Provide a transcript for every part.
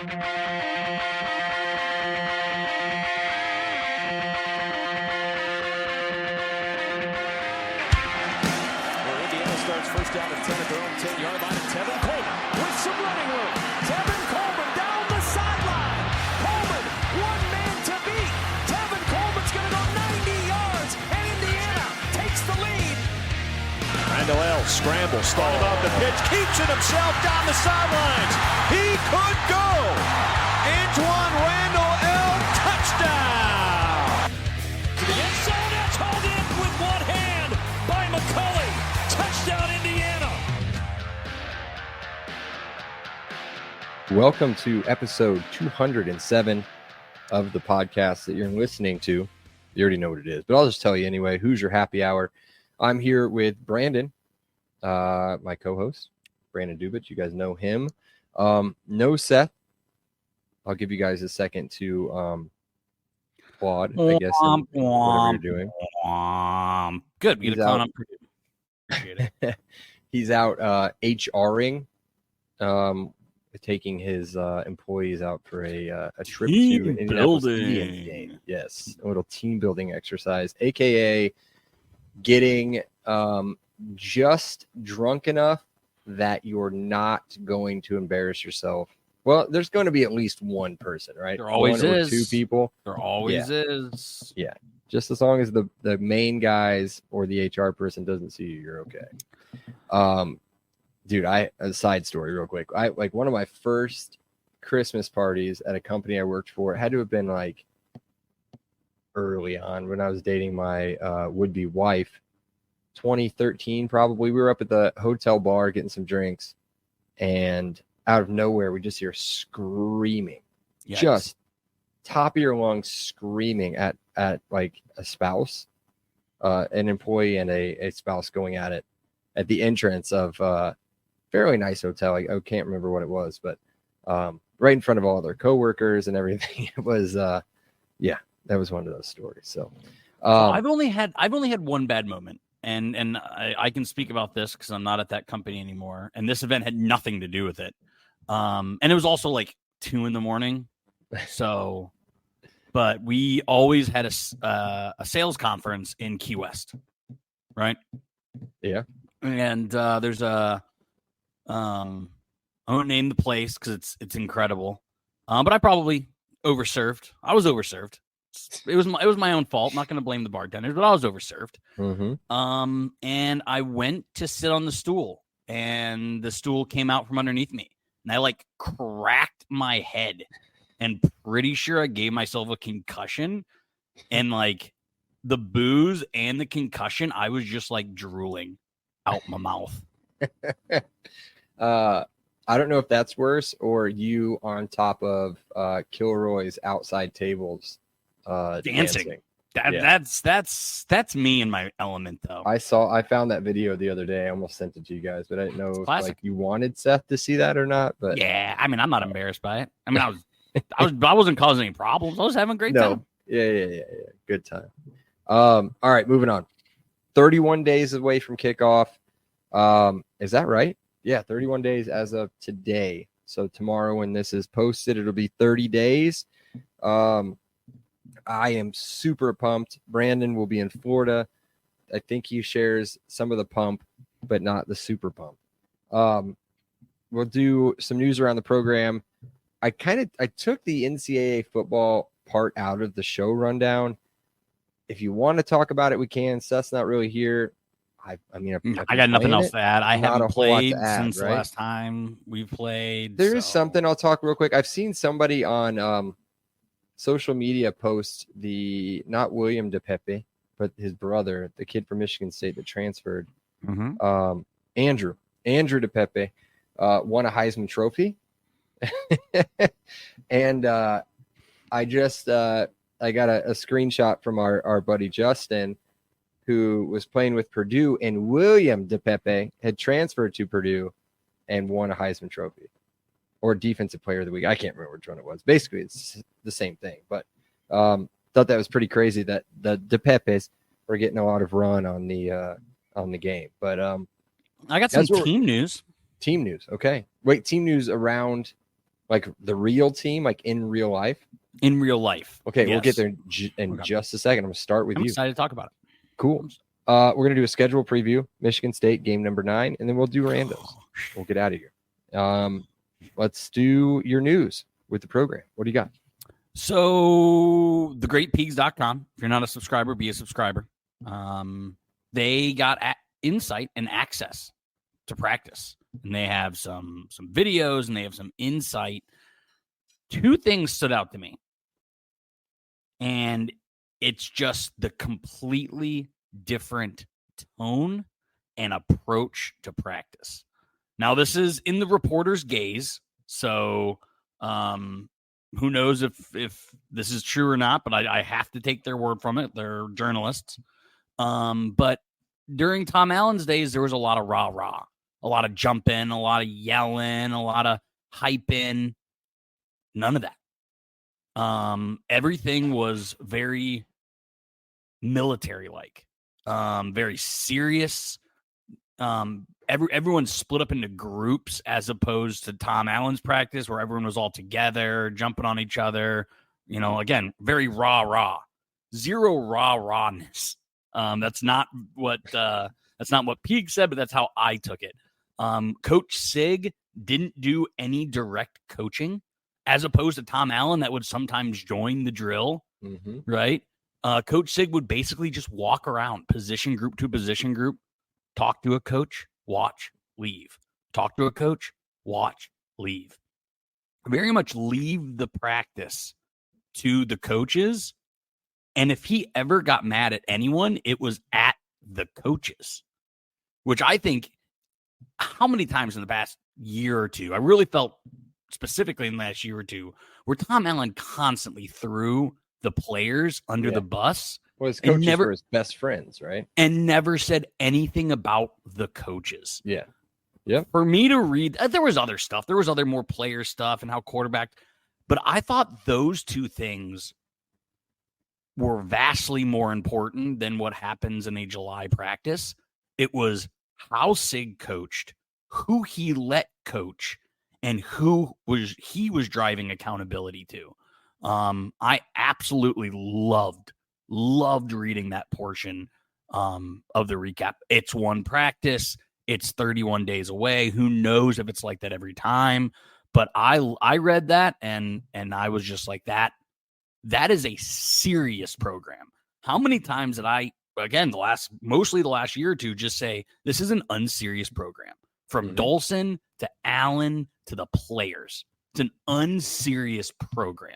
Starts first down and 10 at their own 10-yard line. And Tevin Coleman with some running room. Tevin Coleman down the sideline. Coleman, one man to beat. Tevin Coleman's going to go 90 yards, and Indiana takes the lead. Randall scrambles, thought about the pitch, keeps it himself down the sidelines. He could go. Antoine Randall L. touchdown. To the end zone, that's hauled in with one hand by McCulley. Touchdown, Indiana. Welcome to episode 207 of the podcast that you're listening to. You already know what it is, but I'll just tell you anyway. Who's your happy hour? I'm here with Brandon, my co-host, Brandon Dubich. You guys know him. No Seth. I'll give you guys a second to applaud, I guess, in whatever you're doing. Good. We get a clown up. Appreciate it. He's out HRing, taking his employees out for a trip Team to an Indianapolis building. Indians game. Yes, a little team building exercise, aka getting just drunk enough that you're not going to embarrass yourself. Well, there's going to be at least one person, right? There always one is. Or two people. There always is. Yeah. Just as long as the main guys or the HR person doesn't see you, you're okay. Dude, a side story real quick. I like one of my first Christmas parties at a company I worked for. It had to have been like early on when I was dating my would-be wife, 2013 probably. We were up at the hotel bar getting some drinks, and out of nowhere we just hear screaming. Yikes. Just top of your lungs screaming at like a spouse, an employee and a spouse going at it at the entrance of a fairly nice hotel. I can't remember what it was, but right in front of all their coworkers and everything. It was that was one of those stories. So I've only had one bad moment, and I can speak about this because I'm not at that company anymore, and this event had nothing to do with it. And it was also like 2 a.m. So, but we always had a sales conference in Key West, right? Yeah. And there's I won't name the place because it's incredible. But I probably overserved. I was overserved. It was my own fault. I'm not going to blame the bartenders, but I was overserved. Mm-hmm. And I went to sit on the stool, and the stool came out from underneath me, and I like cracked my head. And pretty sure I gave myself a concussion, and like the booze and the concussion, I was just like drooling out my mouth. I don't know if that's worse or you on top of Kilroy's outside tables dancing. That's me in my element though. I found that video the other day. I almost sent it to you guys, but I didn't know if like you wanted Seth to see that or not. But yeah, I mean, I'm not embarrassed by it. I mean, I wasn't causing any problems. I was having a great time. Yeah. Good time. All right, moving on. 31 days away from kickoff. Is that right? Yeah, 31 days as of today. So tomorrow when this is posted, it'll be 30 days. I am super pumped. Brandon will be in Florida. I think he shares some of the pump, but not the super pump. We'll do some news around the program. I took the NCAA football part out of the show rundown. If you want to talk about it, we can. Seth's not really here. I got nothing else to add. I haven't played since right? the last time we played. There's something I'll talk real quick. I've seen somebody on social media post not William DePepe, but his brother, the kid from Michigan State that transferred. Mm-hmm. Andrew DePepe won a Heisman Trophy. And I got a screenshot from our buddy Justin, who was playing with Purdue, and William DePepe had transferred to Purdue and won a Heisman Trophy or Defensive Player of the Week. I can't remember which one it was. Basically, it's the same thing. But thought that was pretty crazy that the DePepes were getting a lot of run on the game. But I got some team news. Team news. Okay. Wait, team news around Like the real team, like in real life? In real life. Okay, we'll get Yes. there in just a second. I'm going to start with I'm you. excited to talk about it. Cool. We're going to do a schedule preview, Michigan State game number 9, and then we'll do Randos. We'll get out of here. Let's do your news with the program. What do you got? So thegreatpeaks.com. If you're not a subscriber, be a subscriber. They got insight and access to practice, and they have some videos and they have some insight. 2 things stood out to me, and it's just the completely different tone and approach to practice. Now, this is in the reporter's gaze, so who knows if this is true or not, but I have to take their word from it. They're journalists. But during Tom Allen's days, there was a lot of rah-rah, a lot of jumping, a lot of yelling, a lot of hyping. None of that. Everything was very military-like, very serious. Everyone split up into groups as opposed to Tom Allen's practice where everyone was all together, jumping on each other. Again, very rah-rah. Zero rah-rahness. That's not what Peak said, but that's how I took it. Coach Sig didn't do any direct coaching, as opposed to Tom Allen that would sometimes join the drill, right? Coach Sig would basically just walk around position group to position group, talk to a coach, watch, leave. Talk to a coach, watch, leave. Very much leave the practice to the coaches. And if he ever got mad at anyone, it was at the coaches, which I think how many times in the past year or two, I really felt specifically in the last year or two, where Tom Allen constantly threw the players under the bus. Well, his coaches were his best friends, right? And never said anything about the coaches. Yeah. Yep. For me to read, there was other stuff. There was other more player stuff and how quarterback. But I thought those 2 things were vastly more important than what happens in a July practice. It was how Sig coached, who he let coach, and who he was driving accountability to. I absolutely loved reading that portion of the recap. It's one practice. It's 31 days away. Who knows if it's like that every time? But I read that and I was just like, that is a serious program. How many times did I, again, mostly the last year or two, just say this is an unserious program? From Dolson to Allen to the players. It's an unserious program.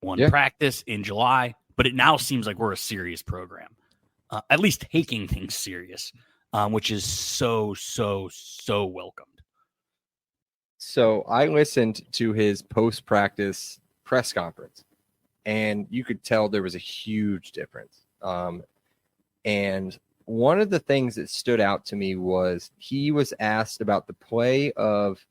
One practice in July, but it now seems like we're a serious program. At least taking things serious, which is so welcomed. So I listened to his post-practice press conference, and you could tell there was a huge difference. And one of the things that stood out to me was he was asked about the play of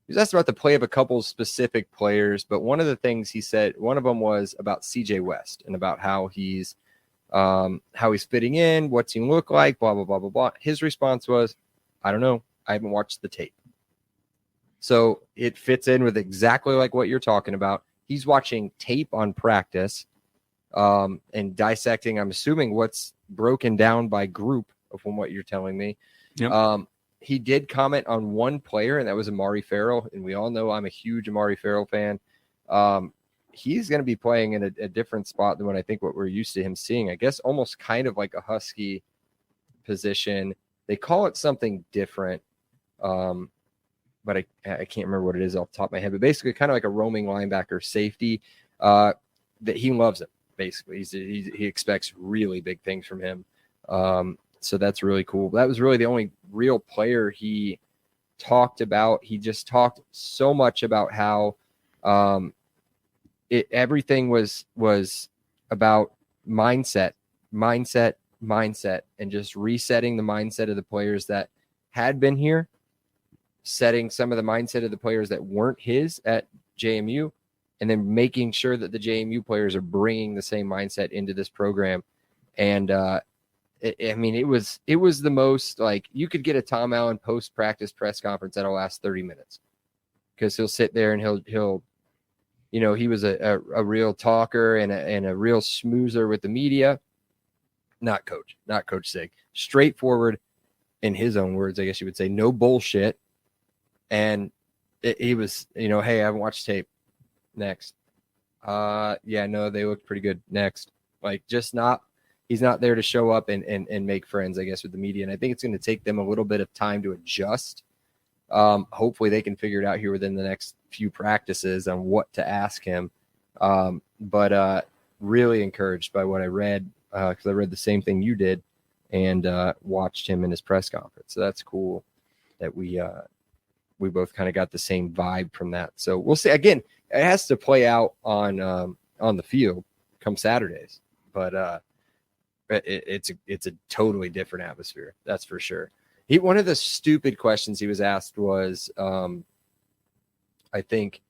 a couple of specific players, but one of the things he said, one of them was about CJ West and about how he's fitting in, what's he look like, blah, blah, blah, blah, blah. His response was, I don't know. I haven't watched the tape. So it fits in with exactly like what you're talking about. He's watching tape on practice and dissecting, I'm assuming, what's broken down by group from what you're telling me. Yep. He did comment on one player, and that was Amari Farrell. And we all know I'm a huge Amari Farrell fan. He's going to be playing in a different spot than what we're used to him seeing. I guess almost kind of like a Husky position. They call it something different, but I can't remember what it is off the top of my head. But basically kind of like a roaming linebacker safety that he loves it, basically. He expects really big things from him. So that's really cool. That was really the only real player he talked about. He just talked so much about how everything was about mindset, and just resetting the mindset of the players that had been here, setting some of the mindset of the players that weren't his at JMU, and then making sure that the JMU players are bringing the same mindset into this program. And it was the most, like, you could get a Tom Allen post-practice press conference that'll last 30 minutes. because he'll sit there and he'll he was a real talker and a real smoozer with the media. Not Coach Sig. Straightforward, in his own words, I guess you would say, no bullshit. And he was, hey, I haven't watched tape. Next. Yeah, no, they looked pretty good. Next. Like, he's not there to show up and make friends, I guess, with the media. And I think it's going to take them a little bit of time to adjust. Hopefully they can figure it out here within the next few practices on what to ask him. But really encouraged by what I read, because I read the same thing you did and watched him in his press conference. So that's cool that we both kind of got the same vibe from that. So we'll see. Again, it has to play out on the field come Saturdays, but it's a totally different atmosphere. That's for sure. One of the stupid questions he was asked was, I think,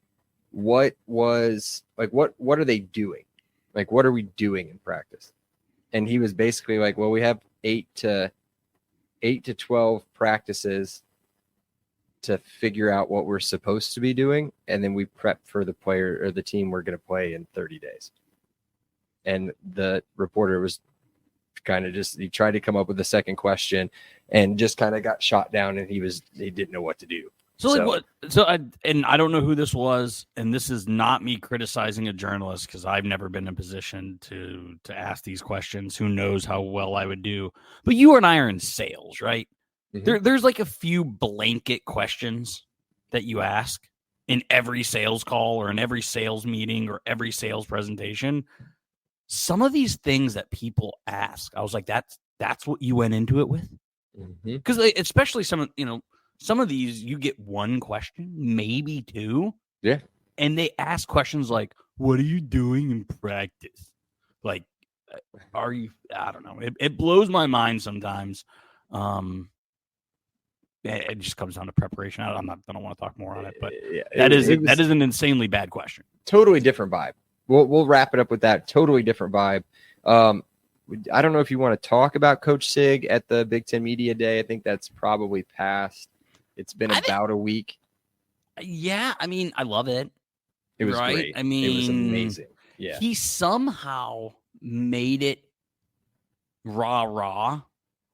what are they doing? Like, what are we doing in practice? And he was basically like, well, we have 8 to 12 practices to figure out what we're supposed to be doing. And then we prep for the player or the team we're going to play in 30 days. And the reporter was kind of he tried to come up with a second question and just kind of got shot down, and he didn't know what to do. I don't know who this was, and this is not me criticizing a journalist, because I've never been in a position to ask these questions. Who knows how well I would do? But you and I are in sales, right? Mm-hmm. There's like a few blanket questions that you ask in every sales call or in every sales meeting or every sales presentation. Some of these things that people ask, I was like, that's what you went into it with? Because especially some of these, you get one question, maybe two. Yeah. And they ask questions like, what are you doing in practice? Like, I don't know. It blows my mind sometimes. It just comes down to preparation. I don't want to talk more on it, but that is an insanely bad question. Totally different vibe. We'll wrap it up with that. Totally different vibe. I don't know if you want to talk about Coach Sig at the Big Ten Media Day. I think that's probably past. It's been about a week. Yeah, I mean, I love it. It was great. I mean, it was amazing. Yeah, he somehow made it rah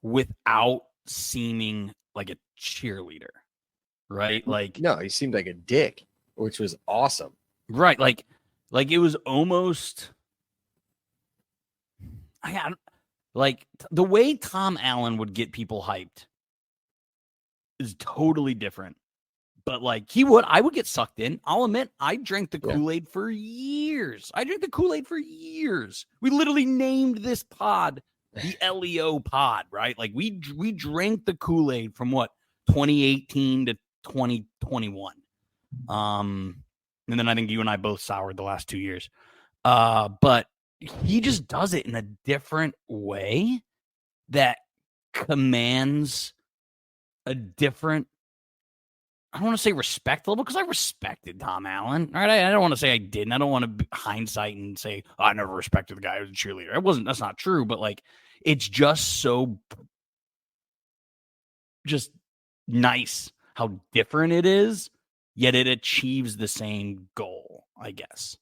without seeming like a cheerleader, right? Like, no, he seemed like a dick, which was awesome. Right, like it was almost. Like the way Tom Allen would get people hyped is totally different. But like I would get sucked in. I'll admit, I drank the Kool-Aid for years. We literally named this pod the LEO pod, right? Like we drank the Kool-Aid from 2018 to 2021. And then I think you and I both soured the last 2 years. But he just does it in a different way that commands a different, I don't want to say respect level, because I respected Tom Allen. Right? I don't want to say I didn't. I don't want to hindsight and say, oh, I never respected the guy who was a cheerleader. That's not true. But like, it's just so just nice how different it is, yet it achieves the same goal, I guess.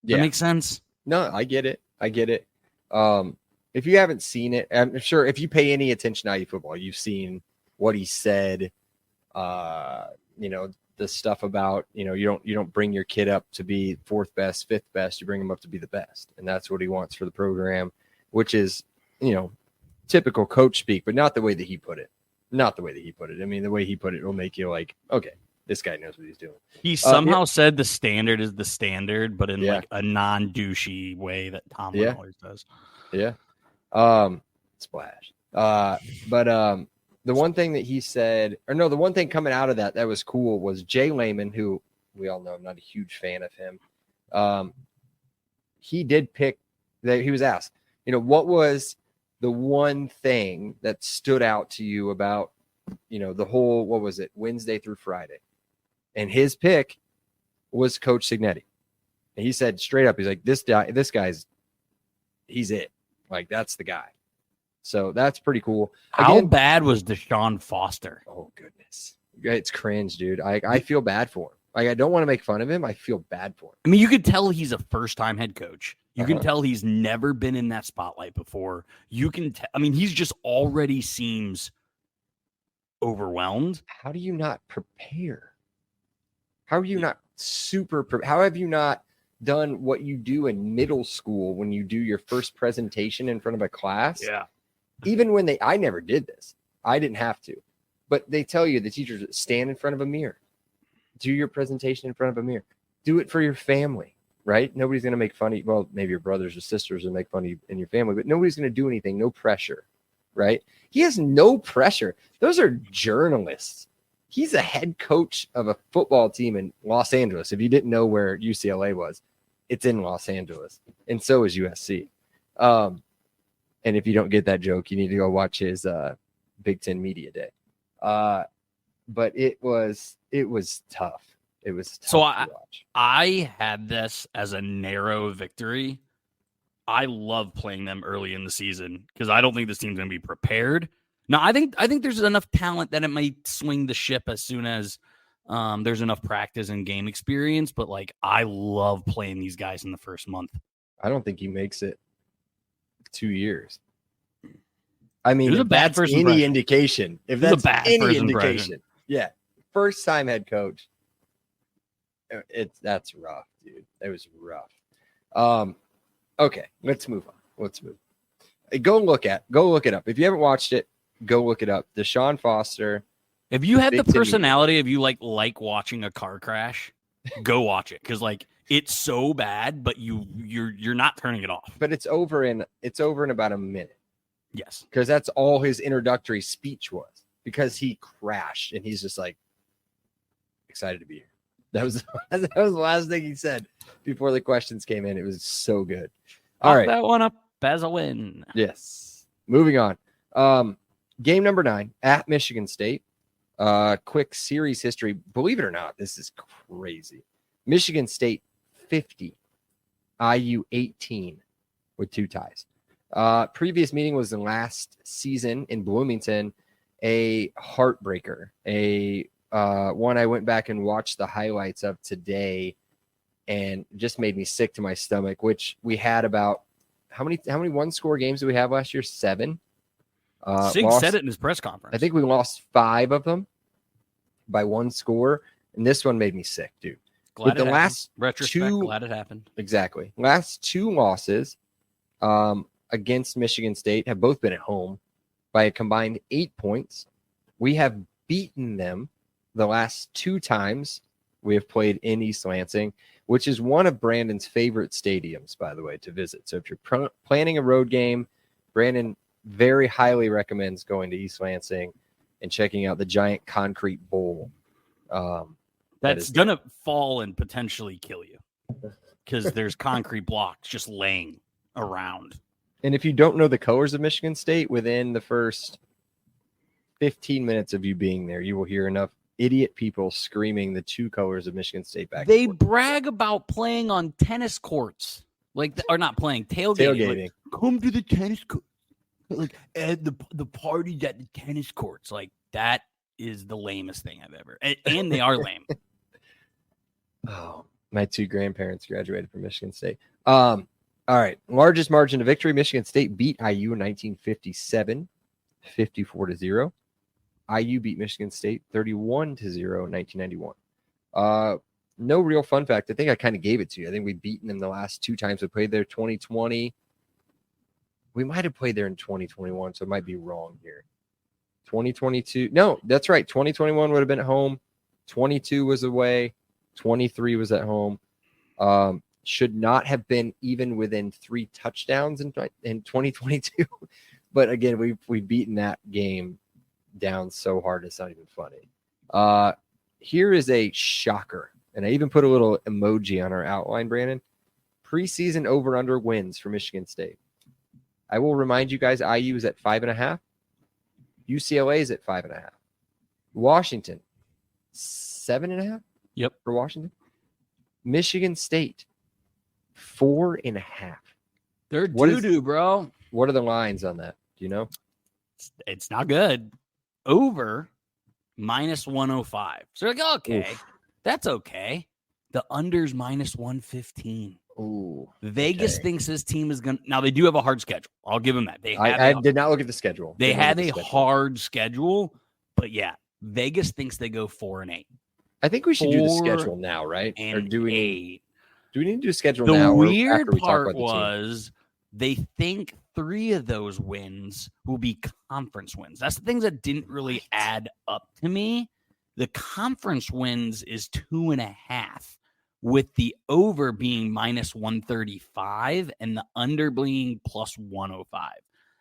That makes sense? No, I get it. If you haven't seen it, I'm sure if you pay any attention to IU football, you've seen what he said. The stuff about, you don't bring your kid up to be fourth best, fifth best. You bring him up to be the best. And that's what he wants for the program, which is, typical coach speak, but not the way that he put it. I mean, the way he put it will make you like, okay, this guy knows what he's doing. He somehow said the standard is the standard, but in like a non-douchey way that Tom always does. Yeah. Splash. The one thing that he said, the one thing coming out of that was cool was Jay Lehman, who we all know I'm not a huge fan of him. He did pick that he was asked, what was the one thing that stood out to you about, the whole, what was it, Wednesday through Friday? And his pick was Coach Signetti. And he said straight up, he's like, this guy's, he's it. Like, that's the guy. So that's pretty cool. How bad was Deshaun Foster? Oh, goodness. It's cringe, dude. I feel bad for him. Like, I don't want to make fun of him. I feel bad for him. I mean, you could tell he's a first-time head coach. You can Uh-huh. tell he's never been in that spotlight before. You can I mean, he's just already seems overwhelmed. How do you not prepare? How are you not how have you not done what you do in middle school when you do your first presentation in front of a class? Yeah. Even when I never did this. I didn't have to. But they tell you, the teachers, stand in front of a mirror. Do your presentation in front of a mirror. Do it for your family, right? Nobody's going to make fun of you. Well, maybe your brothers or sisters will make fun of you in your family, but nobody's going to do anything. No pressure, right? He has no pressure. Those are journalists. He's a head coach of a football team in Los Angeles. If you didn't know where UCLA was, it's in Los Angeles. And so is USC. And if you don't get that joke, you need to go watch his Big Ten Media Day. But it was tough. It was tough So to watch. I had this as a narrow victory. I love playing them early in the season because I don't think this team's going to be prepared. Now, I think there's enough talent that it might swing the ship as soon as there's enough practice and game experience. But like, I love playing these guys in the first month. I don't think he makes it 2 years. I mean, It was if a bad that's first any impression. indication, if It was a that's bad any first indication, impression. yeah, first time head coach, that's rough, dude. It was rough. Okay, let's move on. Go look it up. If you haven't watched it, go look it up. Deshaun Foster. If you had the Big Ten personality of you like watching a car crash, go watch it because like it's so bad, but you're not turning it off. But it's over in about a minute. Yes. Because that's all his introductory speech was, because he crashed and he's just like excited to be here. That was the last thing he said before the questions came in. It was so good. All right. That one up as a win. Yes. Moving on. Game number 9 at Michigan State. Quick series history. Believe it or not, this is crazy. Michigan State 50, IU 18 with 2 ties. Previous meeting was the last season in Bloomington, a heartbreaker, one I went back and watched the highlights of today and just made me sick to my stomach, which we had about how many one-score games did we have last year? 7. Sig said it in his press conference. I think we lost 5 of them by 1 score, and this one made me sick, dude. Glad With the last retrospect, 2, glad it happened. exactly. Last 2 losses against Michigan State have both been at home by a combined 8 points. We have beaten them the last 2 times we have played in East Lansing, which is one of Brandon's favorite stadiums, by the way, to visit. So if you're planning a road game, Brandon very highly recommends going to East Lansing and checking out the giant concrete bowl. That's going to fall and potentially kill you because there's concrete blocks just laying around. And if you don't know the colors of Michigan State, within the first 15 minutes of you being there, you will hear enough idiot people screaming the 2 colors of Michigan State back. They brag about playing on tennis courts, or not playing, tailgating. Like, come to the tennis court, like at the parties at the tennis courts. Like that is the lamest thing I've ever. And they are lame. Oh, my 2 grandparents graduated from Michigan State. All right. Largest margin of victory. Michigan State beat IU in 1957, 54-0. IU beat Michigan State 31-0 in 1991. No real fun fact. I think I kind of gave it to you. I think we've beaten them the last 2 times we played there. 2020. We might have played there in 2021, so it might be wrong here. 2022. No, that's right. 2021 would have been at home. 22 was away. 23 was at home. Should not have been even within 3 touchdowns in 2022. But again, we've beaten that game down so hard it's not even funny. Here is a shocker, and I even put a little emoji on our outline, Brandon. Preseason over-under wins for Michigan State. I will remind you guys, IU is at 5.5. UCLA is at 5.5. Washington, 7.5. Yep. For Washington. Michigan State, 4.5. They're doo-doo, bro. What are the lines on that? Do you know? It's not good. Over -105. So like, okay. Oof. That's okay. The under's minus 115. Ooh, Vegas thinks this team is going to. Now, they do have a hard schedule. I'll give them that. I did not look at the schedule. They have a hard schedule, but yeah, Vegas thinks they go 4-8. I think we should do the schedule now, right? Or do we need to do a schedule now? The or weird after we talk part about the team? was they think 3 of those wins will be conference wins. That's the things that didn't really add up to me. The conference wins is 2.5, with the over being minus 135 and the under being plus 105.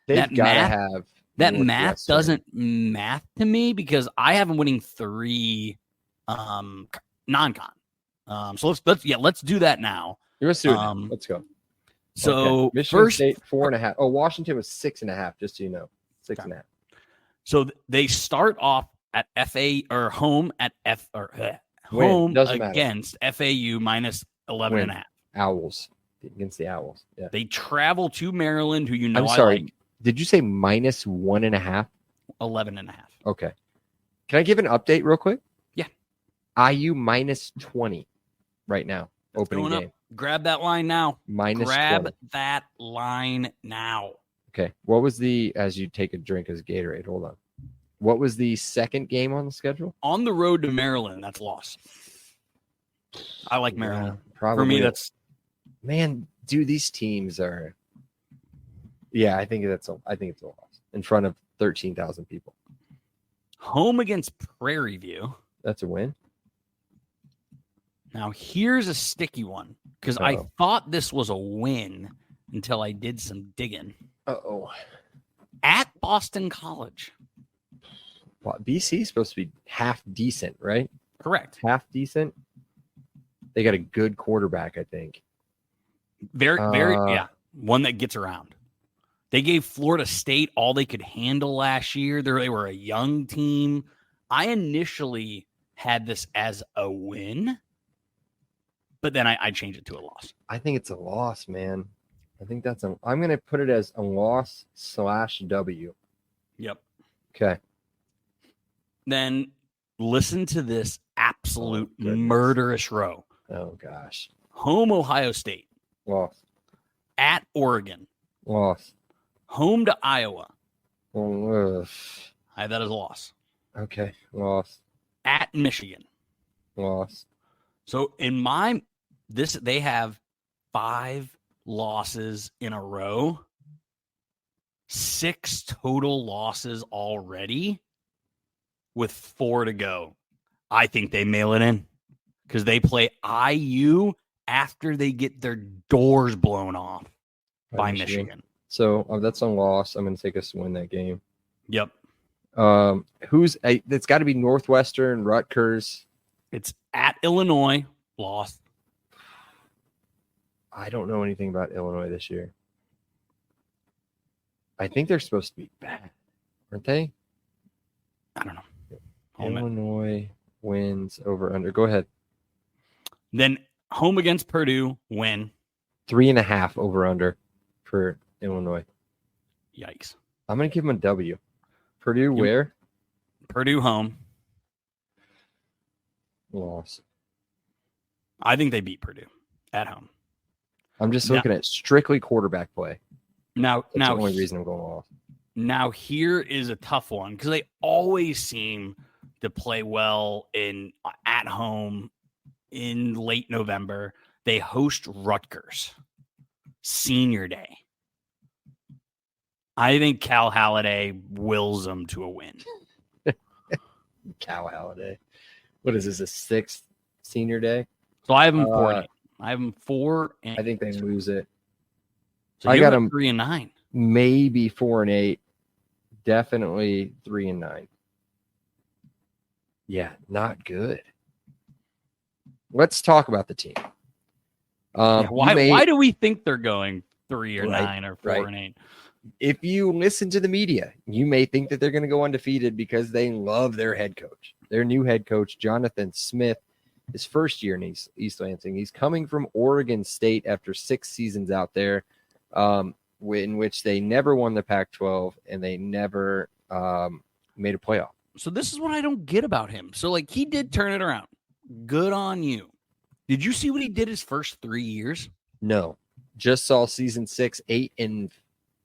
They've got to have that math doesn't math to me because I have them winning 3 non-con. So let's do that now. Let's do it. Let's go. So Michigan State 4.5. Oh, Washington was 6.5. Just so you know, 6.5. So they start off at home against FAU minus 11.5. Owls against the Owls. Yeah. They travel to Maryland, who I'm sorry. Did you say minus 1.5? 11.5. Okay. Can I give an update real quick? Yeah. IU minus 20 right now. Opening game. Grab that line now. Grab 20. That line now. Okay. What was as you take a drink as Gatorade? Hold on. What was the second game on the schedule? On the road to Maryland, that's loss. I like Maryland. Probably. For me, that's... Man, dude, these teams are... Yeah, I think it's a loss in front of 13,000 people. Home against Prairie View. That's a win. Now, here's a sticky one because I thought this was a win until I did some digging. Uh-oh. At Boston College. Well, BC is supposed to be half decent, right? Correct. Half decent. They got a good quarterback, I think. Very, one that gets around. They gave Florida State all they could handle last year. They were a young team. I initially had this as a win, but then I changed it to a loss. I think it's a loss, man. I think I'm going to put it as a loss/W. Yep. Okay. Then listen to this absolute murderous row. Oh, gosh. Home Ohio State. Loss. At Oregon. Loss. Home to Iowa. Oh, I have that as a loss. Okay. Loss. At Michigan. Loss. So they have 5 losses in a row. 6 total losses already with 4 to go. I think they mail it in because they play IU after they get their doors blown off by Michigan. So that's a loss. I'm going to take us to win that game. Yep. It's got to be Northwestern, Rutgers. It's at Illinois. Lost. I don't know anything about Illinois this year. I think they're supposed to be bad, aren't they? I don't know. Illinois wins over under. Go ahead. Then home against Purdue, win. 3.5 over under for Illinois. Yikes. I'm going to give them a W. Purdue where? Purdue home. Loss. I think they beat Purdue at home. I'm just looking at strictly quarterback play. That's the only reason I'm going off. Now, here is a tough one because they always seem to play well at home in late November. They host Rutgers senior day. I think Cal Halliday wills them to a win. Cal Halliday. What is this, a 6th senior day? So I have them 4-8. I have them 4. I think they lose it. So I got them 3-9. Maybe 4-8. Definitely 3-9. Yeah, not good. Let's talk about the team. Why do we think they're going 3 or 9 or 4 and 8? If you listen to the media, you may think that they're going to go undefeated because they love their head coach. Their new head coach, Jonathan Smith, his first year in East Lansing. He's coming from Oregon State after 6 seasons out there, in which they never won the Pac-12 and they never made a playoff. So this is what I don't get about him. So, he did turn it around. Good on you. Did you see what he did his first 3 years? No, just saw season 6, 8-5.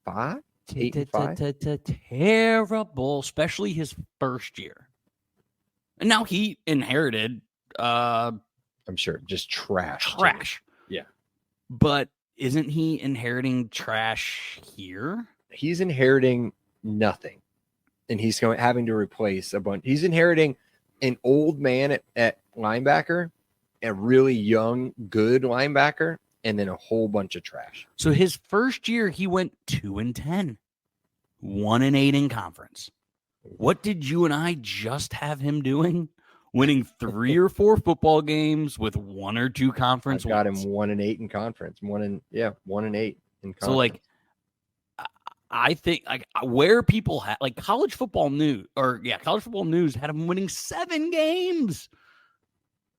8-5. Terrible, especially his first year. And now he inherited I'm sure just trash. trash. Yeah. But isn't he inheriting trash here? He's inheriting nothing. And he's having to replace a bunch. He's inheriting an old man at linebacker, a really young, good linebacker, and then a whole bunch of trash. So his first year, he went 2-10, 1-8 in conference. What did you and I just have him doing? Winning 3 or 4 football games with 1 or 2 conference I got wins. him 1-8 in conference. 1-8 in conference. So like, I think like where people had like college football news had him winning 7 games.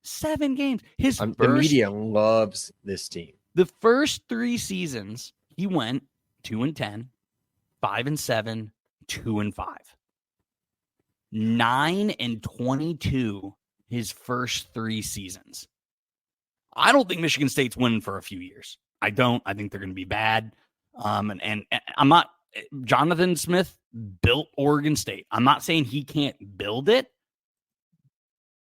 7 games. The media loves this team. The first 3 seasons, he went 2-10, 5-7, 2-5. 9-22 his first 3 seasons. I don't think Michigan State's winning for a few years. I don't. I think they're going to be bad. And I'm not. Jonathan Smith built Oregon State. I'm not saying he can't build it.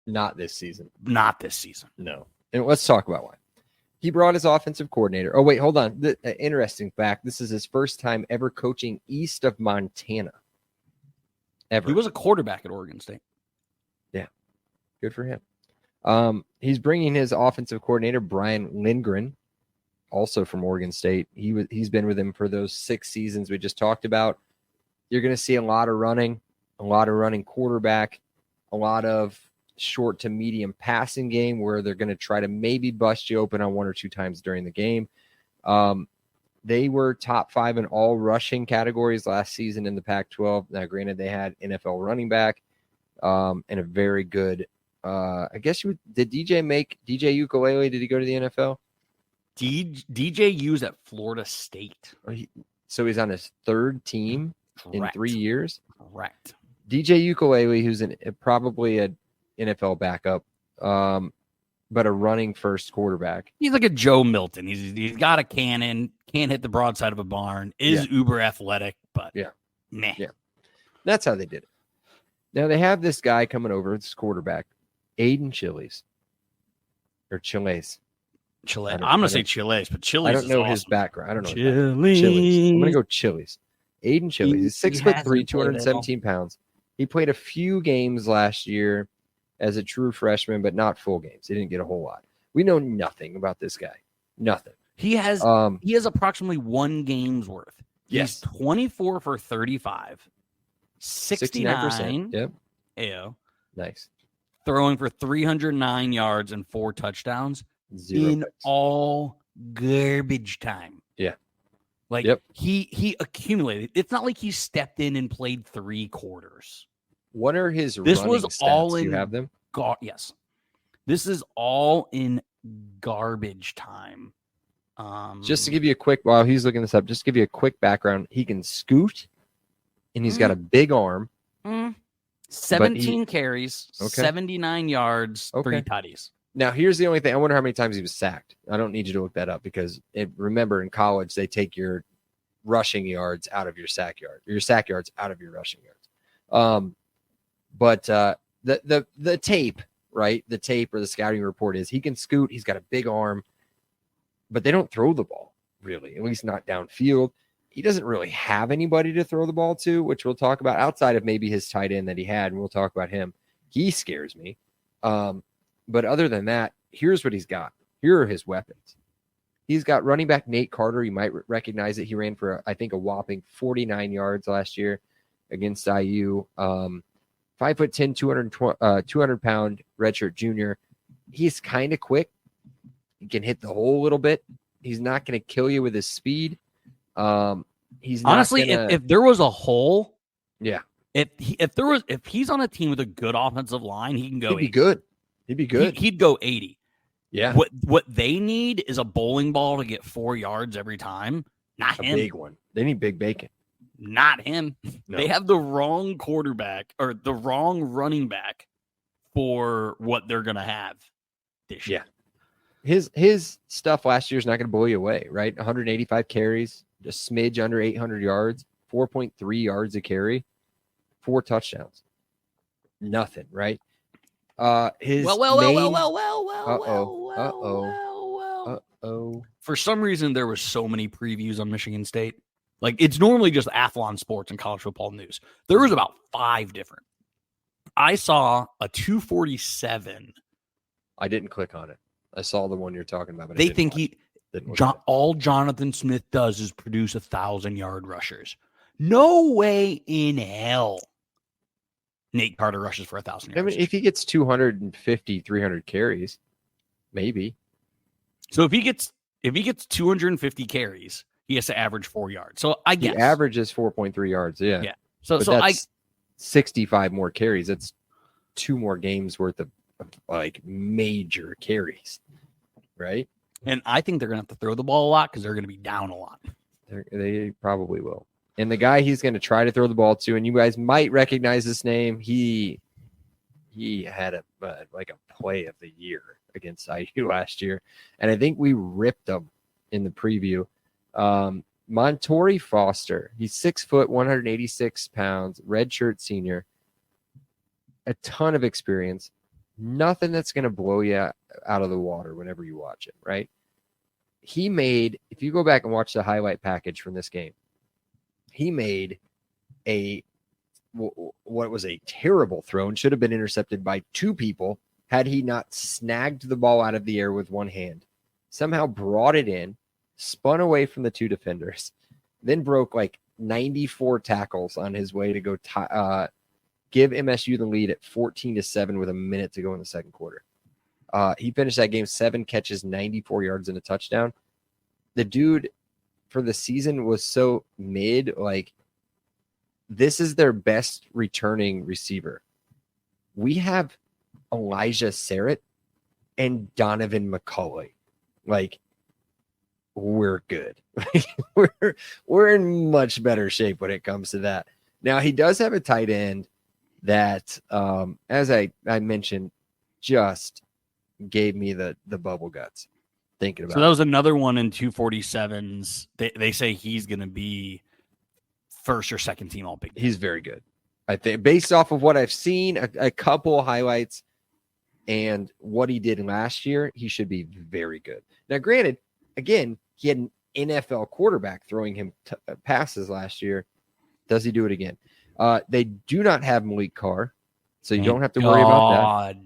Not this season. Not this season. No. And let's talk about why. He brought his offensive coordinator. Oh, wait, hold on. Interesting fact. This is his first time ever coaching east of Montana. Ever. He was a quarterback at Oregon State. Yeah. Good for him. He's bringing his offensive coordinator, Brian Lindgren, also from Oregon State. He's been with him for those 6 seasons we just talked about. You're going to see a lot of running quarterback, a lot of short to medium passing game where they're going to try to maybe bust you open on 1 or 2 times during the game. They were top 5 in all rushing categories last season in the Pac-12. Now, granted, they had NFL running back and a very good. I guess did DJ Ukulele? Did he go to the NFL? DJ U's at Florida State. So he's on his 3rd team in 3 years. Correct. DJ Ukulele, who's probably an NFL backup, but a running first quarterback. He's like a Joe Milton. He's got a cannon, can't hit the broadside of a barn, is uber athletic, but meh. Yeah. That's how they did it. Now they have this guy coming over, this quarterback, Aiden Chiles. Or Chiles. Chile. I'm going to say Chiles, but Chiles I don't know awesome. His background. I don't know. Chiles. I'm going to go Chiles. Aiden Chiles. He's 6'3", 217 pounds. He played a few games last year as a true freshman, but not full games. He didn't get a whole lot. We know nothing about this guy. Nothing. He has approximately 1 game's worth. Yes. He's 24 for 35. 69%. Yep. AO. Nice. Throwing for 309 yards and 4 touchdowns 0 in picks. all garbage time. Yeah. Like he accumulated. It's not like he stepped in and played 3 quarters. What are his This running was stats? all in. Do you have them? Yes. This is all in garbage time. Just to give you a quick, while he's looking this up, just to give you a quick background, he can scoot, and he's got a big arm. 17 carries, 79 yards, 3 tutties. Now, here's the only thing. I wonder how many times he was sacked. I don't need you to look that up because remember in college, they take your rushing yards out of your sack yard, or your sack yards out of your rushing yards. But the tape, right? The tape or the scouting report is he can scoot. He's got a big arm, but they don't throw the ball really, at least not downfield. He doesn't really have anybody to throw the ball to, which we'll talk about outside of maybe his tight end that he had. And we'll talk about him. He scares me. But other than that, here's what he's got. Here are his weapons. He's got running back Nate Carter. You might recognize it. He ran for, I think, a whopping 49 yards last year against IU. 5'10", 200-pound redshirt junior. He's kind of quick. He can hit the hole a little bit. He's not going to kill you with his speed. He's not honestly, if there was a hole, if he's on a team with a good offensive line, he can go. He'd be good. He'd be good. He'd go 80. Yeah. What they need is a bowling ball to get 4 yards every time. Not him. A big one. They need big bacon. Not him. No. They have the wrong quarterback or the wrong running back for what they're going to have this year. His stuff last year is not going to blow you away, right? 185 carries, just smidge under 800 yards, 4.3 yards a carry, 4 touchdowns. Nothing, right? His For some reason, there was so many previews on Michigan State. Like, it's normally just Athlon Sports and college football news. There was about 5 different. I saw a 247. I didn't click on it. I saw the one you're talking about. But they think all Jonathan Smith does is produce 1,000-yard rushers. No way in hell Nate Carter rushes for 1,000 yards. I mean, if he gets 250, 300 carries, maybe. So if he gets 250 carries, he has to average 4 yards. So I guess the average is 4.3 yards. Yeah. Yeah. So that's 65 more carries. That's 2 more games worth of like major carries, right? And I think they're going to have to throw the ball a lot because they're going to be down a lot. They probably will. And the guy he's going to try to throw the ball to, and you guys might recognize this name. He had a play of the year against IU last year, and I think we ripped him in the preview. Montori Foster. He's 6 foot, 186 pounds, redshirt senior. A ton of experience. Nothing that's going to blow you out of the water whenever you watch it, right? He made, if you go back and watch the highlight package from this game, he made what was a terrible throw and should have been intercepted by 2 people had he not snagged the ball out of the air with one hand. Somehow brought it in, spun away from the 2 defenders, then broke like 94 tackles on his way to go give MSU the lead at 14-7 with a minute to go in the second quarter. He finished that game 7 catches, 94 yards, and a touchdown. The dude for the season was so mid. Like, this is their best returning receiver. We have Elijah Sarrett and Donovan McCulley. Like, we're good. we're in much better shape when it comes to that. Now, he does have a tight end that, as I mentioned, just gave me the bubble guts thinking about. So that was another one in 247s. They say he's going to be first or second team all Big Ten. He's very good. I think based off of what I've seen, a couple highlights and what he did last year, he should be very good. Now, granted, again, he had an NFL quarterback throwing him passes last year. Does he do it again? They do not have Malik Carr, so you don't have to worry about that.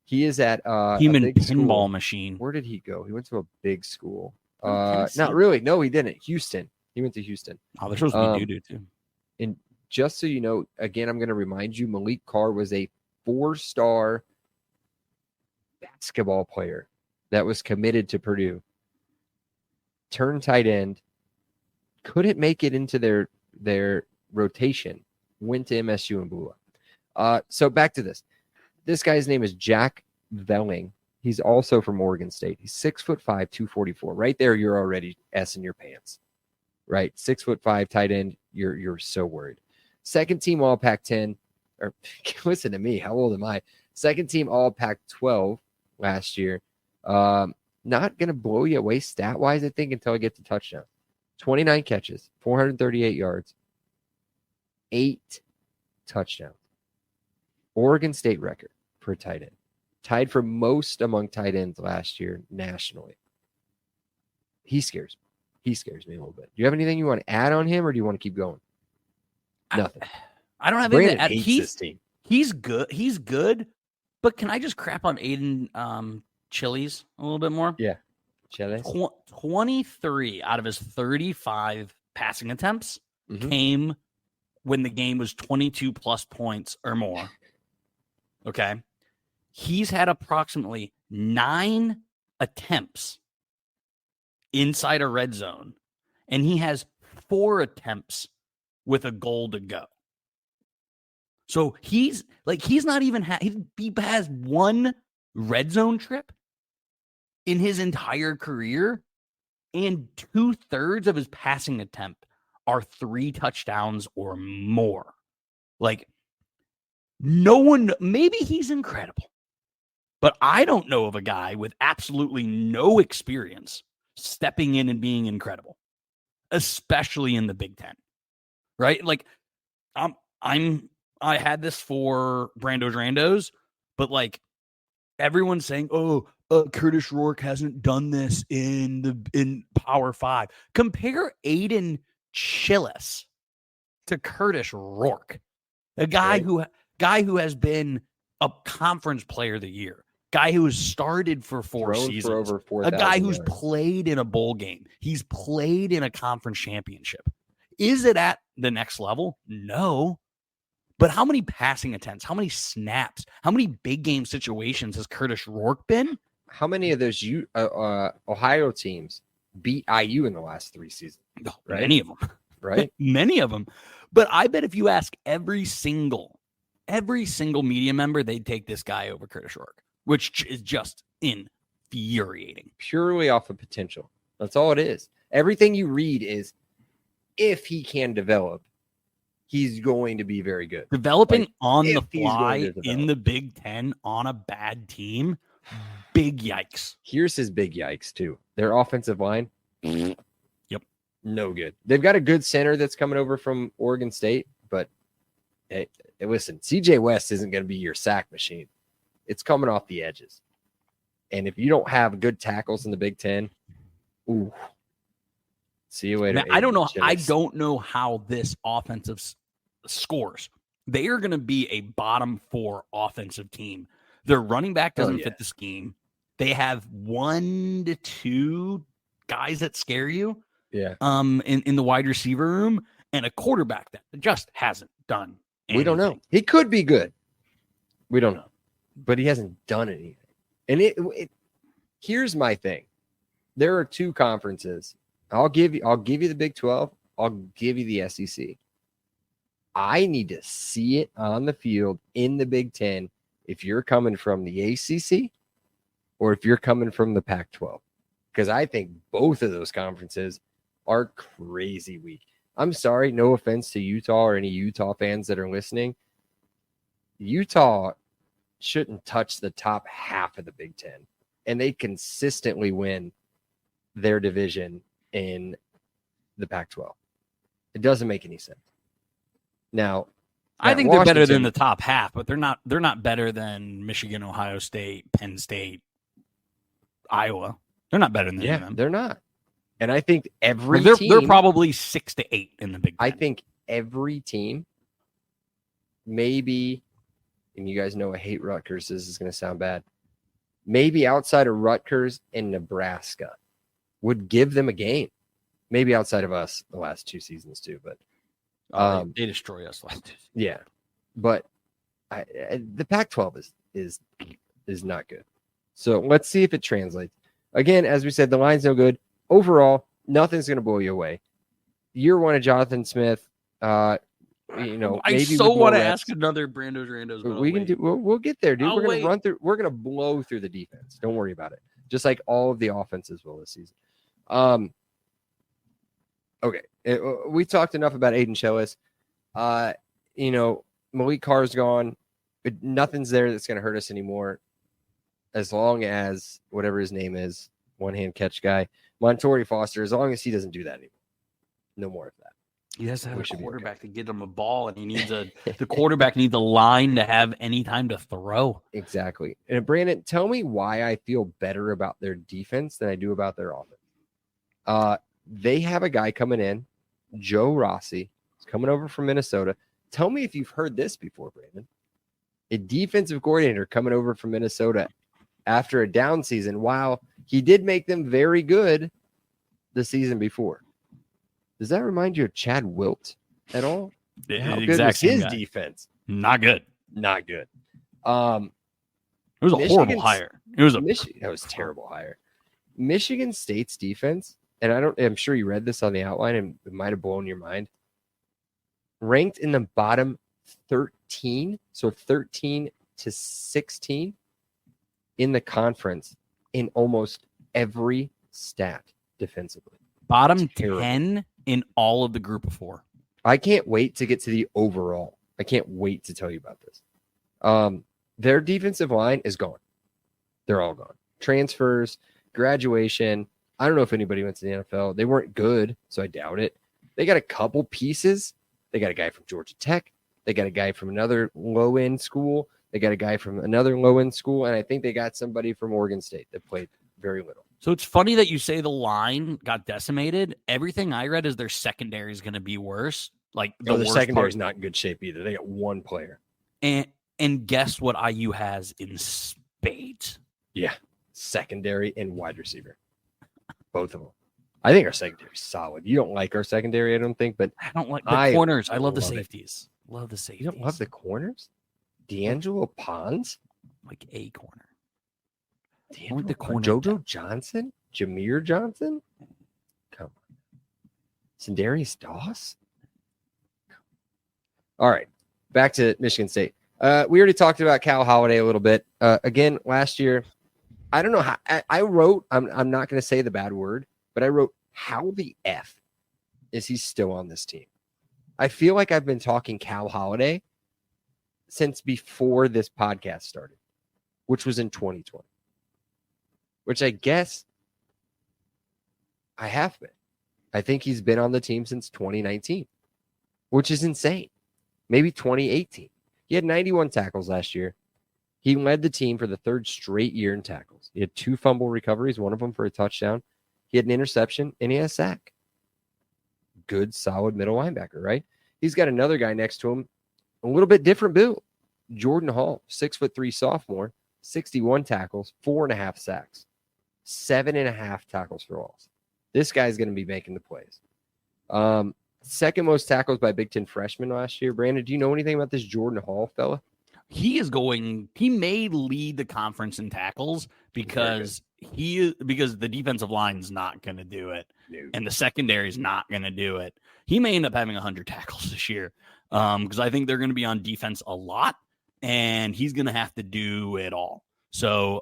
He is at human pinball school. Machine. Where did he go? He went to a big school. Not really. No, he didn't. Houston. He went to Houston. Oh, they're supposed to be doo-doo too. And just so you know, again, I'm going to remind you, Malik Carr was a 4-star basketball player that was committed to Purdue. Turned tight end. Couldn't make it into their rotation. Went to MSU and blew up. So back to this. This guy's name is Jack Velling. He's also from Oregon State. He's 6'5", 244. Right there, you're already S in your pants. Right? 6'5" tight end. You're so worried. Second team All Pac-10. Or listen to me. How old am I? Second team All Pac-12 last year. Not going to blow you away stat-wise, I think, until I get to touchdown. 29 catches, 438 yards, 8 touchdowns. Oregon State record for a tight end. Tied for most among tight ends last year nationally. He scares me. He scares me a little bit. Do you have anything you want to add on him, or do you want to keep going? Nothing. I don't have Brandon anything to add. hates this team. He's good. He's good. But can I just crap on Aiden Chili's a little bit more? Yeah. Chili's. 23 out of his 35 passing attempts came when the game was 22 plus points or more. Okay. He's had approximately 9 attempts inside a red zone, and he has 4 attempts with a goal to go. So he's not even he has 1 red zone trip in his entire career, and 2/3 of his passing attempt are 3 touchdowns or more. Like, no one, maybe he's incredible. But I don't know of a guy with absolutely no experience stepping in and being incredible, especially in the Big Ten, right? Like, I had this for Randos, but like everyone's saying, oh, Curtis Rourke hasn't done this in Power 5. Compare Aiden Chillis to Curtis Rourke, a guy who has been a conference player of the year, guy who has started for 4 seasons, for over 4,000 a guy who's yards. played in a bowl game. He's played in a conference championship. Is it at the next level? No. But how many passing attempts, how many snaps, how many big game situations has Curtis Rourke been? How many of those Ohio teams beat IU in the last 3 seasons? Right? Many of them. Right? Many of them. But I bet if you ask every single media member, they'd take this guy over Curtis Rourke, which is just infuriating. Purely off of potential. That's all it is. Everything you read is if he can develop, he's going to be very good. Developing on the fly in the Big Ten on a bad team, big yikes. Here's his big yikes, too. Their offensive line, yep, no good. They've got a good center that's coming over from Oregon State, but hey, listen, CJ West isn't going to be your sack machine. It's coming off the edges. And if you don't have good tackles in the Big Ten, ooh. See you later. Man, I don't know how this offensive scores. They are going to be a bottom 4 offensive team. Their running back doesn't fit the scheme. They have 1 to 2 guys that scare you. Yeah. In the wide receiver room, and a quarterback that just hasn't done anything. We don't know. He could be good. We don't know. But he hasn't done anything. And here's my thing. There are 2 conferences. I'll give you the Big 12. I'll give you the SEC. I need to see it on the field in the Big 10 if you're coming from the ACC or if you're coming from the Pac-12. Because I think both of those conferences are crazy weak. I'm sorry, no offense to Utah or any Utah fans that are listening. Utah shouldn't touch the top half of the Big 10. And they consistently win their division in the Pac-12. It doesn't make any sense. Now, I think they're better than the top half, but they're not better than Michigan, Ohio State, Penn State, Iowa. They're not better than them. They're not. And I think every team, team, they're probably 6 to 8 in the Big Ten. I think every team, maybe, and you guys know I hate Rutgers. This is going to sound bad. Maybe outside of Rutgers and Nebraska would give them a game. Maybe outside of us the last 2 seasons too, but they destroy us last 2 seasons. Yeah, but the Pac-12 is not good. So let's see if it translates. Again, as we said, the line's no good. Overall, nothing's going to blow you away. Year 1 of Jonathan Smith, I maybe so want to ask another Randos. We can do. We'll get there, dude. We're going to run through. We're going to blow through the defense. Don't worry about it. Just like all of the offenses will this season. Okay. We talked enough about Aiden Chillis. Malik Carr's gone. Nothing's there that's going to hurt us anymore. As long as whatever his name is, one-hand catch guy, Montori Foster, as long as he doesn't do that anymore. No more of that. He has to have a quarterback to get him a ball, and he needs the quarterback needs a line to have any time to throw. Exactly. And Brandon, tell me why I feel better about their defense than I do about their offense. They have a guy coming in, Joe Rossi, is coming over from Minnesota. Tell me if you've heard this before, Brandon. A defensive coordinator coming over from Minnesota after a down season, while he did make them very good the season before. Does that remind you of Chad Wilt at all? How good was his defense? Not good. Not good. It was a horrible hire. It was a terrible hire. Michigan State's defense, and I'm sure you read this on the outline and it might have blown your mind. Ranked in the bottom 13, so 13 to 16 in the conference in almost every stat defensively. Bottom 10 in all of the group of 4. I can't wait to get to the overall. I can't wait to tell you about this. Their defensive line is gone. They're all gone. Transfers, graduation. I don't know if anybody went to the NFL. They weren't good, so I doubt it. They got a couple pieces. They got a guy from Georgia Tech. They got a guy from another low-end school. They got a guy from another low-end school, and I think they got somebody from Oregon State that played very little. So it's funny that you say the line got decimated. Everything I read is their secondary is going to be worse. Like The secondary is not in good shape either. They got one player. And guess what IU has in spades? Yeah, secondary and wide receiver. Both of them. I think our secondary is solid. You don't like our secondary, I don't think, but I don't like the corners. I love the love it. safeties. Love the safeties. You don't love the corners? D'Angelo Pons? like a corner. The corner. JoJo Johnson? Jameer Johnson? Come on. Sindarius Doss? All right. Back to Michigan State. We already talked about Cal Holiday a little bit. Again, last year, I don't know how I wrote, I'm not going to say the bad word, but I wrote, how the F is he still on this team? I feel like I've been talking Cal Holiday since before this podcast started, which was in 2020, which I guess I have been. I think he's been on the team since 2019, which is insane. Maybe 2018. He had 91 tackles last year. He led the team for the third straight year in tackles. He had 2 fumble recoveries, one of them for a touchdown. He had an interception, and he had a sack. Good, solid middle linebacker, right? He's got another guy next to him, a little bit different build. Jordan Hall, 6'3" sophomore, 61 tackles, 4.5 sacks, 7.5 tackles for loss. This guy's going to be making the plays. Second most tackles by Big Ten freshman last year. Brandon, do you know anything about this Jordan Hall fella? He may lead the conference in tackles because the defensive line's not going to do it. No. And the secondary is not going to do it. He may end up having 100 tackles this year because I think they're going to be on defense a lot, and he's going to have to do it all. So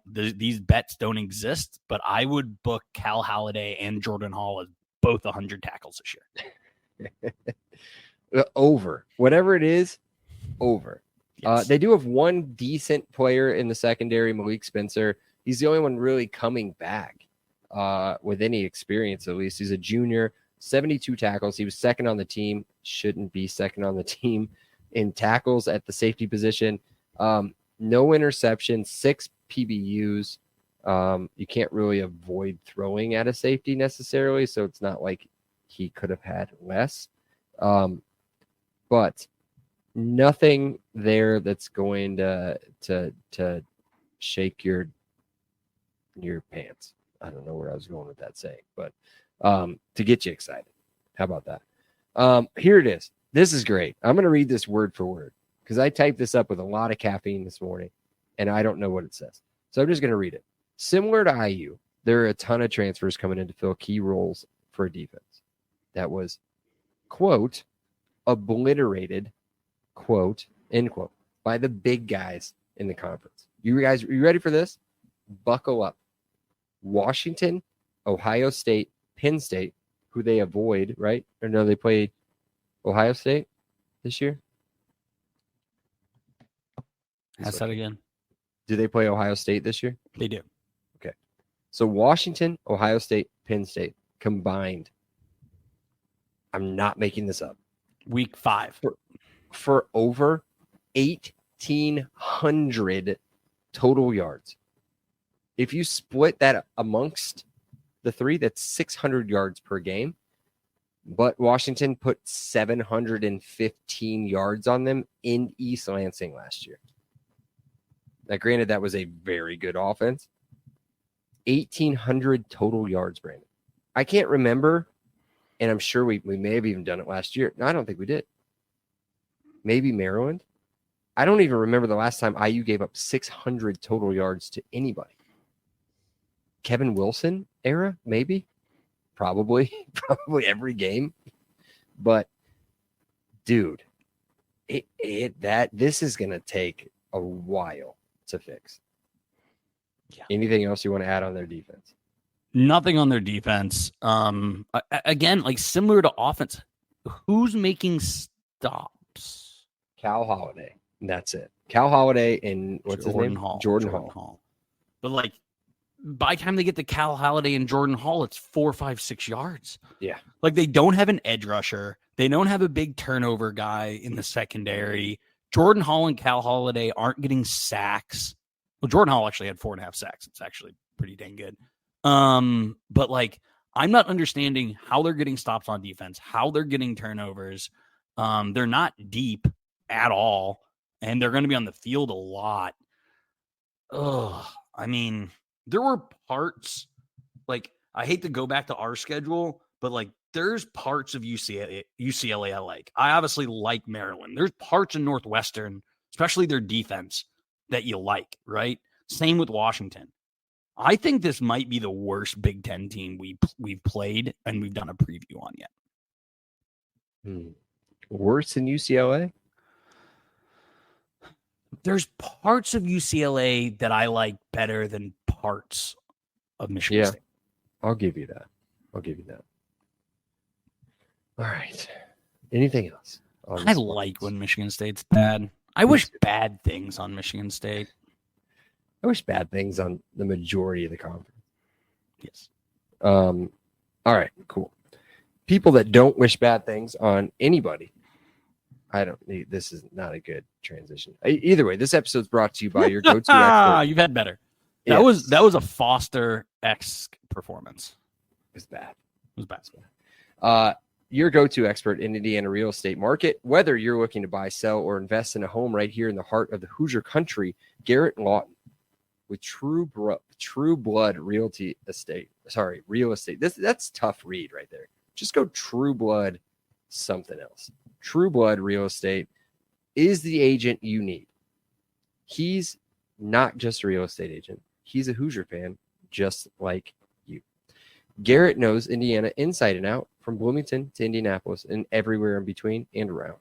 these bets don't exist, but I would book Cal Holiday and Jordan Hall as both 100 tackles this year. Over. Whatever it is, over. Yes. They do have one decent player in the secondary, Malik Spencer. He's the only one really coming back with any experience, at least. He's a junior, 72 tackles. He was second on the team. Shouldn't be second on the team in tackles at the safety position. No interception, 6 PBUs. You can't really avoid throwing at a safety necessarily, so it's not like he could have had less. But nothing there that's going to shake your pants. I don't know where I was going with that saying, but to get you excited. How about that? Here it is. This is great. I'm going to read this word for word because I typed this up with a lot of caffeine this morning, and I don't know what it says. So I'm just going to read it. Similar to IU, there are a ton of transfers coming in to fill key roles for a defense. That was, quote, obliterated, quote, end quote, by the big guys in the conference. You guys, are you ready for this? Buckle up. Washington, Ohio State, Penn State, who they avoid, right? Or no, they played Ohio State this year. Ask that again. Do they play Ohio State this year? They do. Okay. So Washington, Ohio State, Penn State combined. I'm not making this up. Week 5. For over 1,800 total yards. If you split that amongst the 3, that's 600 yards per game. But Washington put 715 yards on them in East Lansing last year. Now, granted, that was a very good offense. 1,800 total yards, Brandon. I can't remember, and I'm sure we may have even done it last year. No, I don't think we did. Maybe Maryland. I don't even remember the last time IU gave up 600 total yards to anybody. Kevin Wilson era, maybe. Probably every game. But, dude, this is going to take a while to fix. Yeah. Anything else you want to add on their defense? Nothing on their defense. Again, like similar to offense, who's making stops? Cal Holiday. And that's it. Cal Holiday and what's his name? Hall. Jordan Hall. But like by the time they get to Cal Holiday and Jordan Hall, it's 4, 5, 6 yards. Yeah. Like they don't have an edge rusher. They don't have a big turnover guy in the secondary. Jordan Hall and Cal Holiday aren't getting sacks. Well, Jordan Hall actually had 4.5 sacks. It's actually pretty dang good. But like I'm not understanding how they're getting stops on defense, how they're getting turnovers. They're not deep at all, and they're going to be on the field a lot. Ugh. I mean, there were parts, like, I hate to go back to our schedule, but like there's parts of UCLA I like. I obviously like Maryland. There's parts in Northwestern, especially their defense, that you like, right? Same with Washington. I think this might be the worst Big Ten team we've played and we've done a preview on yet. Worse than UCLA? There's parts of UCLA that I like better than parts of Michigan State. I'll give you that. All right. Anything else? I like when Michigan State's bad. I wish bad things on Michigan State. I wish bad things on the majority of the conference. Yes. All right, cool. People that don't wish bad things on anybody. This is not a good transition. Either way, this episode's brought to you by your go-to expert. You've had better. Yes. That was a Foster-esque performance. It was bad. Your go-to expert in Indiana real estate market. Whether you're looking to buy, sell, or invest in a home right here in the heart of the Hoosier country, Garrett Lawton with True Blood real estate. That's tough read right there. Just go True Blood something else. True Blood Real Estate is the agent you need. He's not just a real estate agent. He's a Hoosier fan, just like you. Garrett knows Indiana inside and out, from Bloomington to Indianapolis and everywhere in between and around.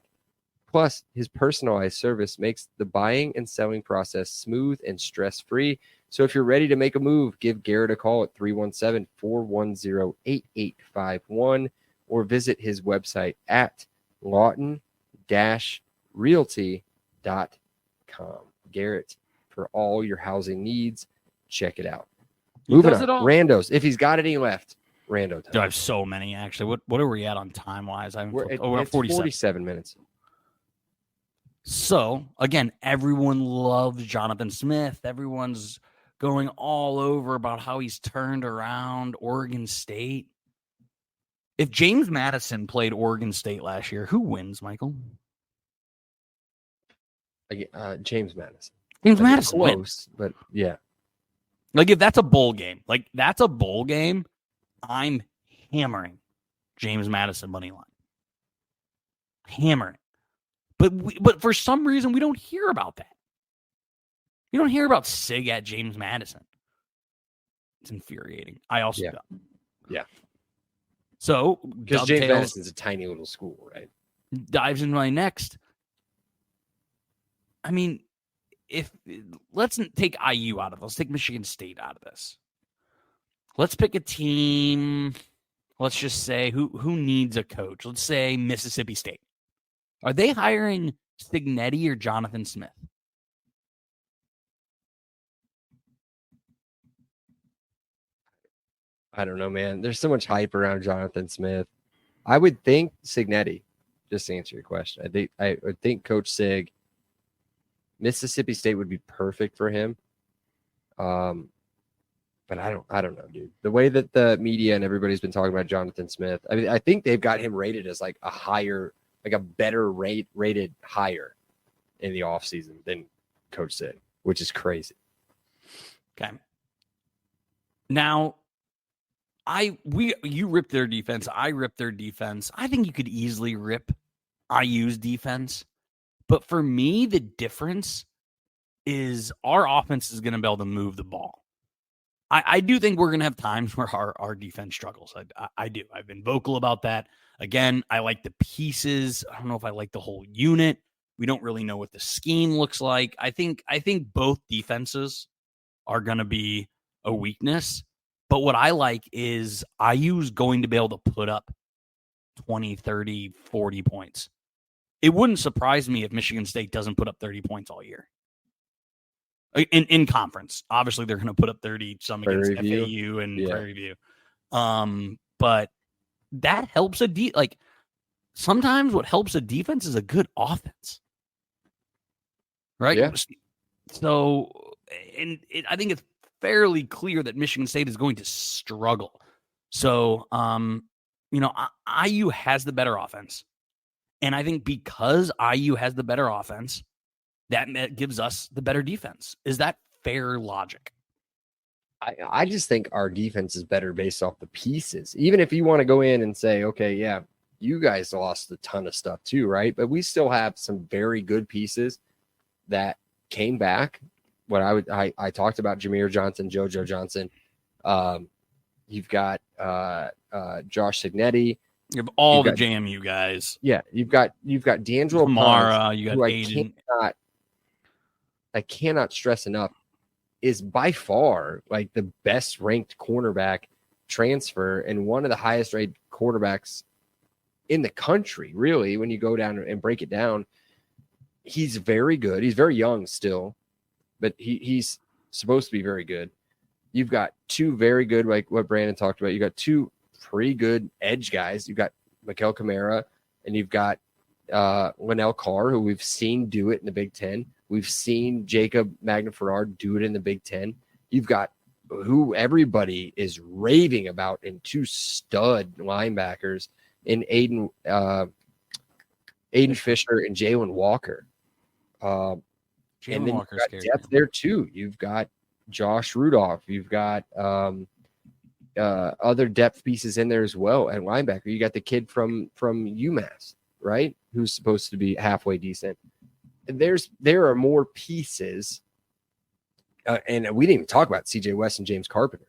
Plus, his personalized service makes the buying and selling process smooth and stress-free. So if you're ready to make a move, give Garrett a call at 317-410-8851 or visit his website at lawton-realty.com. Garrett, for all your housing needs, check it out. Moving on. Randos, if he's got any left. Rando time. I have so many, actually. What are we at on time-wise? We're at 47 minutes. So, again, everyone loves Jonathan Smith. Everyone's going all over about how he's turned around Oregon State. If James Madison played Oregon State last year, who wins, Michael? James Madison. Madison close, wins. But yeah. Like, if that's a bowl game, I'm hammering James Madison money line. Hammering. But for some reason, we don't hear about that. We don't hear about SIG at James Madison. It's infuriating. I also Yeah. So, because James Madison's a tiny little school, right? Dives into my next. I mean, let's take IU out of this. Let's take Michigan State out of this. Let's pick a team. Let's just say who needs a coach. Let's say Mississippi State. Are they hiring Signetti or Jonathan Smith? I don't know, man. There's so much hype around Jonathan Smith. I would think Signetti, just to answer your question. I would think Coach Sig, Mississippi State would be perfect for him. But I don't know, dude. The way that the media and everybody's been talking about Jonathan Smith, I mean, I think they've got him rated as like a better rated higher in the offseason than Coach Sig, which is crazy. Okay. Now, you ripped their defense. I ripped their defense. I think you could easily rip IU's defense. But for me, the difference is our offense is going to be able to move the ball. I do think we're going to have times where our defense struggles. I do. I've been vocal about that. Again, I like the pieces. I don't know if I like the whole unit. We don't really know what the scheme looks like. I think both defenses are going to be a weakness. But what I like is IU's going to be able to put up 20, 30, 40 points. It wouldn't surprise me if Michigan State doesn't put up 30 points all year. in conference. Obviously, they're going to put up 30 some against Prairie FAU and Yeah. Prairie View. But that helps like sometimes what helps a defense is a good offense, right? Yeah. So, I think it's fairly clear that Michigan State is going to struggle. So, IU has the better offense. And I think because IU has the better offense, that gives us the better defense. Is that fair logic? I just think our defense is better based off the pieces. Even if you want to go in and say, okay, yeah, you guys lost a ton of stuff too, right? But we still have some very good pieces that came back. I talked about Jameer Johnson, JoJo Johnson. You've got Josh Signetti. You have all the JMU guys. Yeah, you've got D'Angelo Kamara, you got who Aiden. I cannot stress enough, is by far like the best ranked cornerback transfer and one of the highest rated quarterbacks in the country, really, when you go down and break it down. He's very good. He's very young still, but he's supposed to be very good. You've got two very good, like what Brandon talked about. You got two pretty good edge guys. You've got Mikael Kamara and you've got Linnell Carr, who we've seen do it in the Big Ten. We've seen Jacob Magna-Ferrard do it in the Big Ten. You've got who everybody is raving about in two stud linebackers in Aiden Fisher and Jalen Walker. And then you've got depth there too. You've got Josh Rudolph. You've got other depth pieces in there as well at linebacker. You got the kid from UMass, right? Who's supposed to be halfway decent. There are more pieces, and we didn't even talk about CJ West and James Carpenter,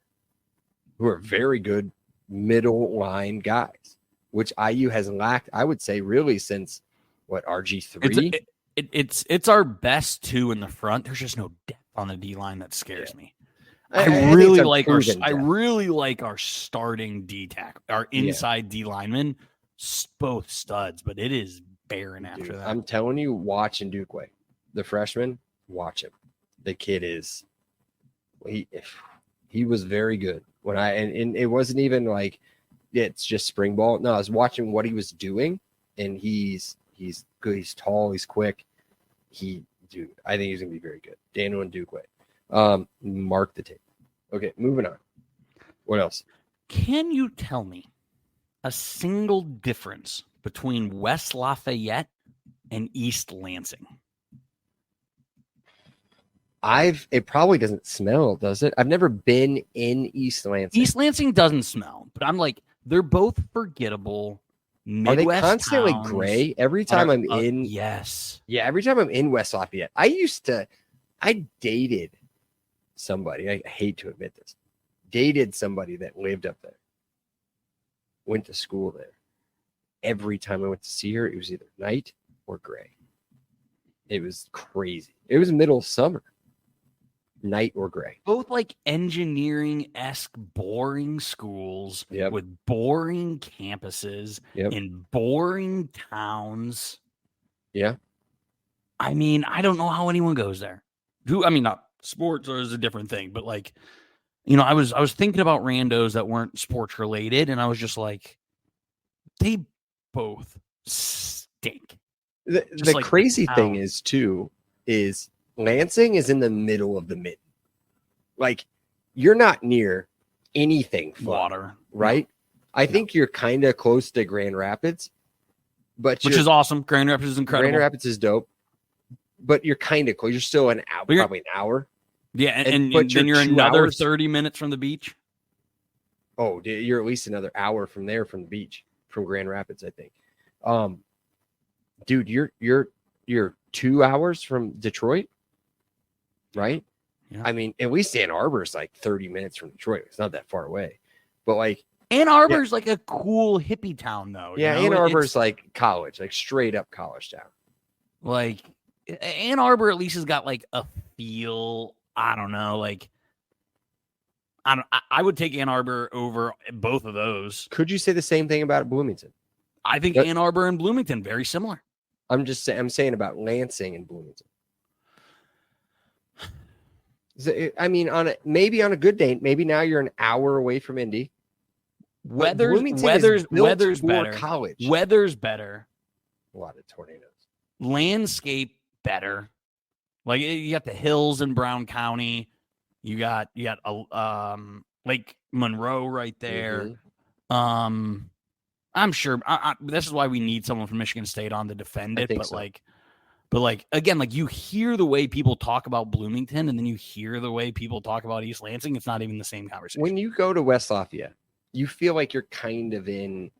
who are very good middle line guys, which IU has lacked, I would say, really since RG3. It's our best two in the front. There's just no depth on the D line that scares me. I really like our starting D tackle, our inside D linemen, both studs, but it is barren after that. I'm telling you, watch Ndukwe, the freshman. Watch him. The kid is he was very good when and it wasn't even like it's just spring ball. No, I was watching what he was doing, and he's good. He's tall. He's quick. I think he's gonna be very good. Daniel Ndukwe. Mark the tape. Okay, moving on. What else? Can you tell me a single difference between West Lafayette and East Lansing? It probably doesn't smell, does it? I've never been in East Lansing. East Lansing doesn't smell, but I'm like, they're both forgettable Midwest Are they constantly towns. Gray? Every time I'm in, yes, yeah. Every time I'm in West Lafayette, I dated somebody. I hate to admit this. Dated somebody that lived up there. Went to school there. Every time I went to see her, it was either night or gray. It was crazy. It was middle of summer. Night or gray. Both like engineering-esque boring schools with boring campuses in boring towns. Yeah. I mean, I don't know how anyone goes there. Not sports is a different thing, but like, I was thinking about randos that weren't sports related, and I was just like, they both stink. The crazy thing is Lansing is in the middle of the mitten. Like, you're not near anything fun, water, right? I think you're kind of close to Grand Rapids, which is awesome. Grand Rapids is incredible. Grand Rapids is dope, but you're kind of close. You're still probably an hour. Yeah, and then you're another 30 minutes from the beach. Oh, you're at least another hour from there, from the beach, from Grand Rapids, I think. Dude, you're 2 hours from Detroit, right? Yeah. I mean, at least Ann Arbor is like 30 minutes from Detroit. It's not that far away, but like Ann Arbor is like a cool hippie town, though. Yeah, Ann Arbor is like college, like straight up college town. Like Ann Arbor at least has got like a feel. I don't know, like I would take Ann Arbor over both of those. Could you say the same thing about Bloomington? I think Ann Arbor and Bloomington very similar. I'm saying about Lansing and Bloomington. I mean, maybe on a good day, maybe now you're an hour away from Indy. Weather's better. College. Weather's better. A lot of tornadoes. Landscape better. Like you got the hills in Brown County. You got Lake Monroe right there. Mm-hmm. I'm sure this is why we need someone from Michigan State on to defend it. But so. But again, like you hear the way people talk about Bloomington, and then you hear the way people talk about East Lansing. It's not even the same conversation. When you go to West Lafayette, you feel like you're kind of in